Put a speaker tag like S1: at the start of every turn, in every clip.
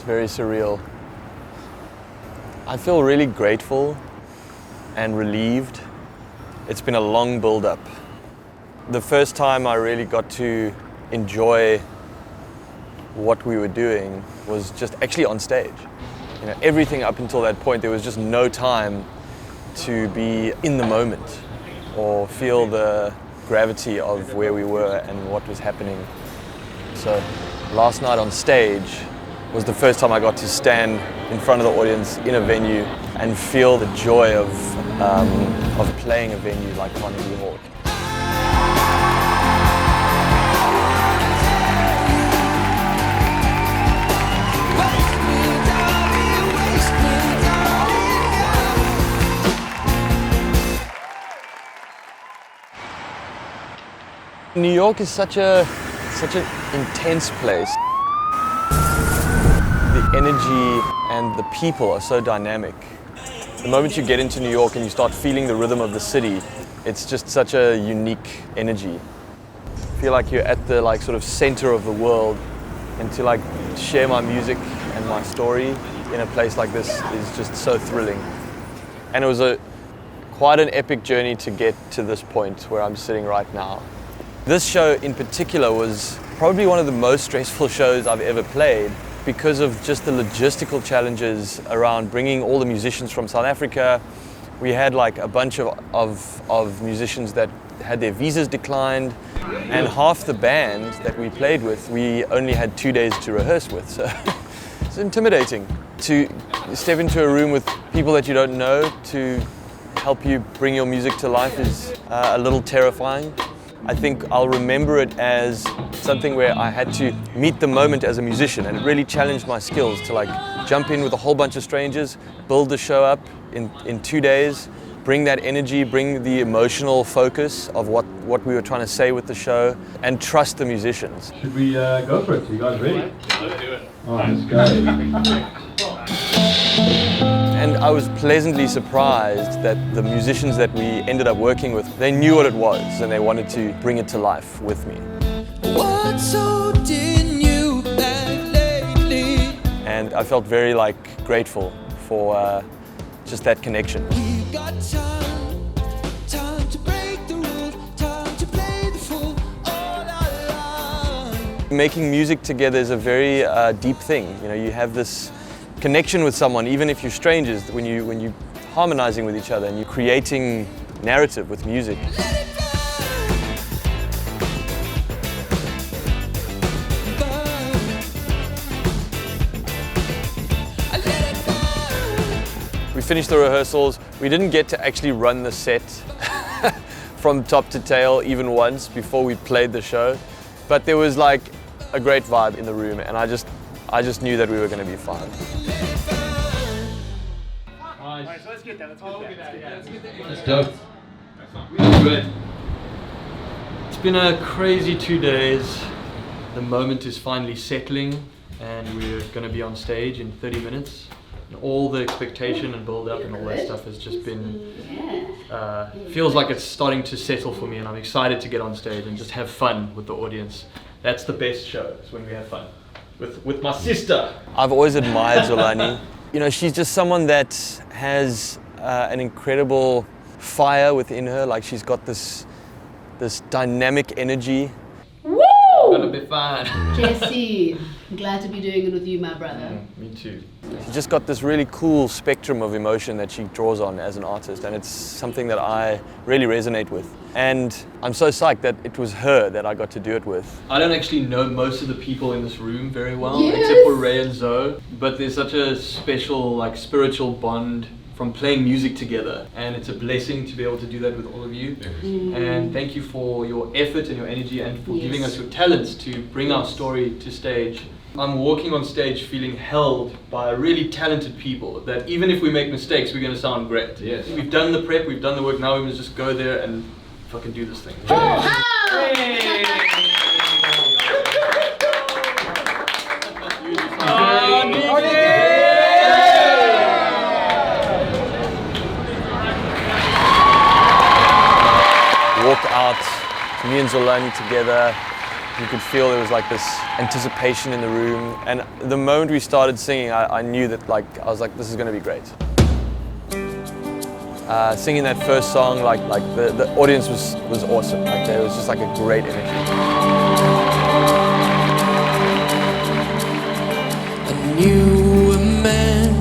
S1: very surreal. I feel really grateful and relieved. It's been a long build-up. The first time I really got to enjoy what we were doing was just actually on stage. You know, everything up until that point, there was just no time to be in the moment or feel the gravity of where we were and what was happening. So last night on stage was the first time I got to stand in front of the audience in a venue and feel the joy of playing a venue like Carnegie Hall. New York is such an intense place. The energy and the people are so dynamic. The moment you get into New York and you start feeling the rhythm of the city, it's just such a unique energy. I feel like you're at the sort of center of the world, and to share my music and my story in a place like this is just so thrilling. And it was quite an epic journey to get to this point where I'm sitting right now. This show in particular was probably one of the most stressful shows I've ever played because of just the logistical challenges around bringing all the musicians from South Africa. We had a bunch of musicians that had their visas declined, and half the band that we played with, we only had 2 days to rehearse with. So it's intimidating to step into a room with people that you don't know to help you bring your music to life is a little terrifying. I think I'll remember it as something where I had to meet the moment as a musician, and it really challenged my skills to jump in with a whole bunch of strangers, build the show up in 2 days, bring that energy, bring the emotional focus of what we were trying to say with the show, and trust the musicians.
S2: Should we go for it? You guys ready?
S3: Let's do it.
S2: All right, let's go.
S1: And I was pleasantly surprised that the musicians that we ended up working with, they knew what it was and they wanted to bring it to life with me.
S4: What's holding you back lately?
S1: And I felt very grateful for just that connection.
S4: We've got time to break the rules, time to play the fool all our lives.
S1: Making music together is a very deep thing. You know, you have this connection with someone, even if you're strangers, when you're harmonizing with each other and you're creating narrative with music. We finished the rehearsals. We didn't get to actually run the set from top to tail even once before we played the show, but there was a great vibe in the room, and I just knew that we were going to be fine.
S3: Alright, so let's get that.
S2: Let's go. Good.
S1: It's been a crazy 2 days. The moment is finally settling, and we're going to be on stage in 30 minutes. And all the expectation and build up and all that stuff has just been, feels like it's starting to settle for me, and I'm excited to get on stage and just have fun with the audience. That's the best show, is when we have fun. With my sister. I've always admired Zolani. You know, she's just someone that has an incredible fire within her. She's got this dynamic energy.
S5: Woo!
S1: Gonna be fine.
S5: Jesse, I'm glad to be doing it with you, my brother.
S1: Me too. She's just got this really cool spectrum of emotion that she draws on as an artist, and it's something that I really resonate with. And I'm so psyched that it was her that I got to do it with. I don't actually know most of the people in this room very well, except for Ray and Zoe, but there's such a special spiritual bond from playing music together, and it's a blessing to be able to do that with all of you. And thank you for your effort and your energy, and for giving us your talents to bring our story to stage. I'm walking on stage feeling held by really talented people, that even if we make mistakes, we're going to sound great.
S2: Yes.
S1: We've done the prep, we've done the work, now we must just go there and fucking do this thing. Walk out, me and Zolani together, You could feel there was like this anticipation in the room. And the moment we started singing, I knew that I was like, this is going to be great. Singing that first song, the audience was awesome. Like there was just like a great energy.
S4: I knew a man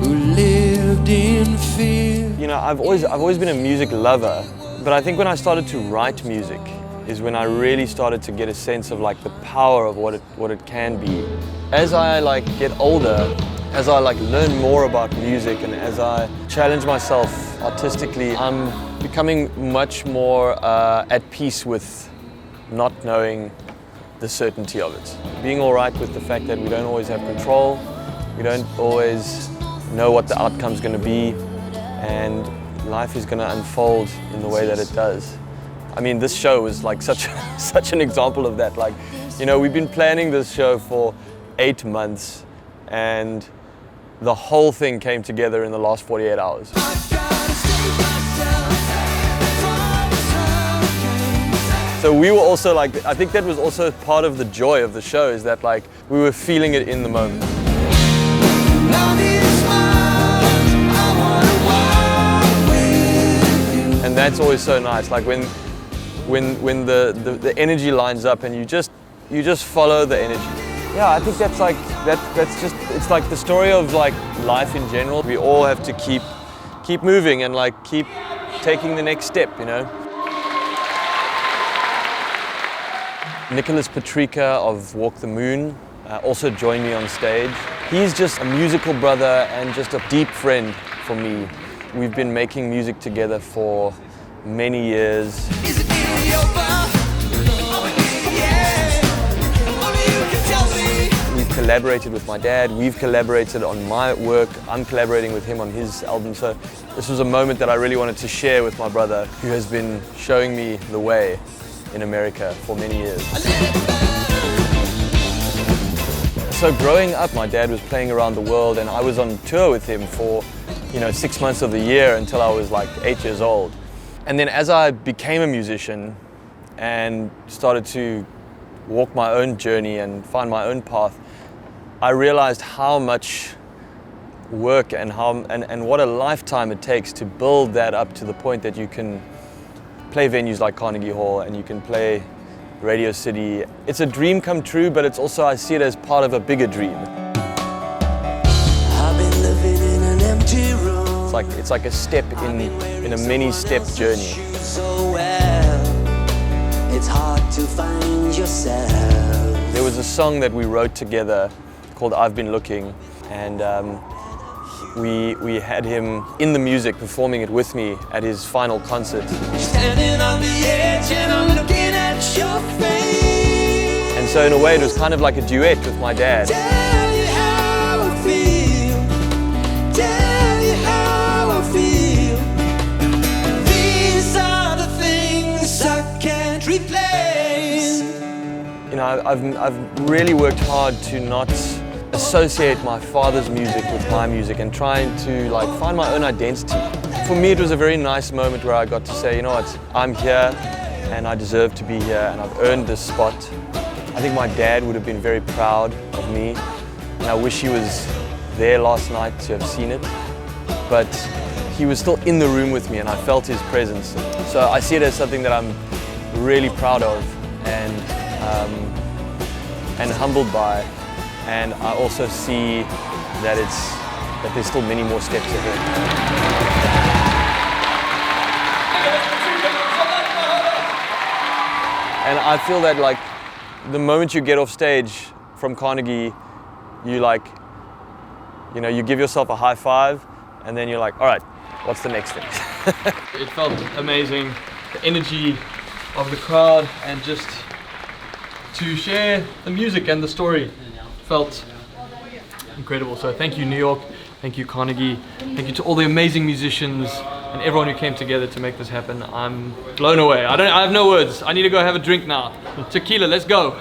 S4: who lived in fear.
S1: You know, I've always been a music lover, but I think when I started to write music is when I really started to get a sense of like the power of what it can be. As I get older, as I learn more about music, and as I challenge myself artistically, I'm becoming much more at peace with not knowing the certainty of it. Being all right with the fact that we don't always have control, we don't always know what the outcome's going to be, and life is going to unfold in the way that it does. I mean, this show is like such an example of that. Like, you know, we've been planning this show for 8 months, and the whole thing came together in the last 48 hours. So we were also I think that was also part of the joy of the show, is that we were feeling it in the moment. And that's always so nice, like when the energy lines up and you just follow the energy. Yeah, I think that's it's like the story of life in general. We all have to keep moving and keep taking the next step, you know. Nicholas Patrika of Walk the Moon also joined me on stage. He's just a musical brother and just a deep friend for me. We've been making music together for many years. We've collaborated with my dad, we've collaborated on my work, I'm collaborating with him on his album. So this was a moment that I really wanted to share with my brother, who has been showing me the way in America for many years. So growing up, my dad was playing around the world, and I was on tour with him for 6 months of the year until I was 8 years old. And then as I became a musician and started to walk my own journey and find my own path, I realized how much work and what a lifetime it takes to build that up to the point that you can play venues like Carnegie Hall and you can play Radio City. It's a dream come true, but it's also, I see it as part of a bigger dream.
S4: I've been living in an empty room.
S1: It's like a step in a many-step journey.
S4: So well, it's hard to find yourself.
S1: There was a song that we wrote together called I've Been Looking, and we had him in the music performing it with me at his final concert.
S4: Standing on the edge and I'm looking at your face.
S1: And so in a way it was kind of like a duet with my dad.
S4: Tell you how I feel. Tell you how I feel. These are the things I can't replace.
S1: You know, I've really worked hard to not associate my father's music with my music and trying to find my own identity. For me, it was a very nice moment where I got to say, you know what, I'm here and I deserve to be here and I've earned this spot. I think my dad would have been very proud of me, and I wish he was there last night to have seen it. But he was still in the room with me and I felt his presence. So I see it as something that I'm really proud of and humbled by. And I also see that there's still many more steps ahead. And I feel that the moment you get off stage from Carnegie, you you give yourself a high five, and then you're like, all right, what's the next thing?
S6: It felt amazing, the energy of the crowd, and just to share the music and the story felt incredible. So thank you, New York, thank you, Carnegie, thank you to all the amazing musicians and everyone who came together to make this happen. I'm blown away. I have no words. I need to go have a drink now. Tequila, let's go.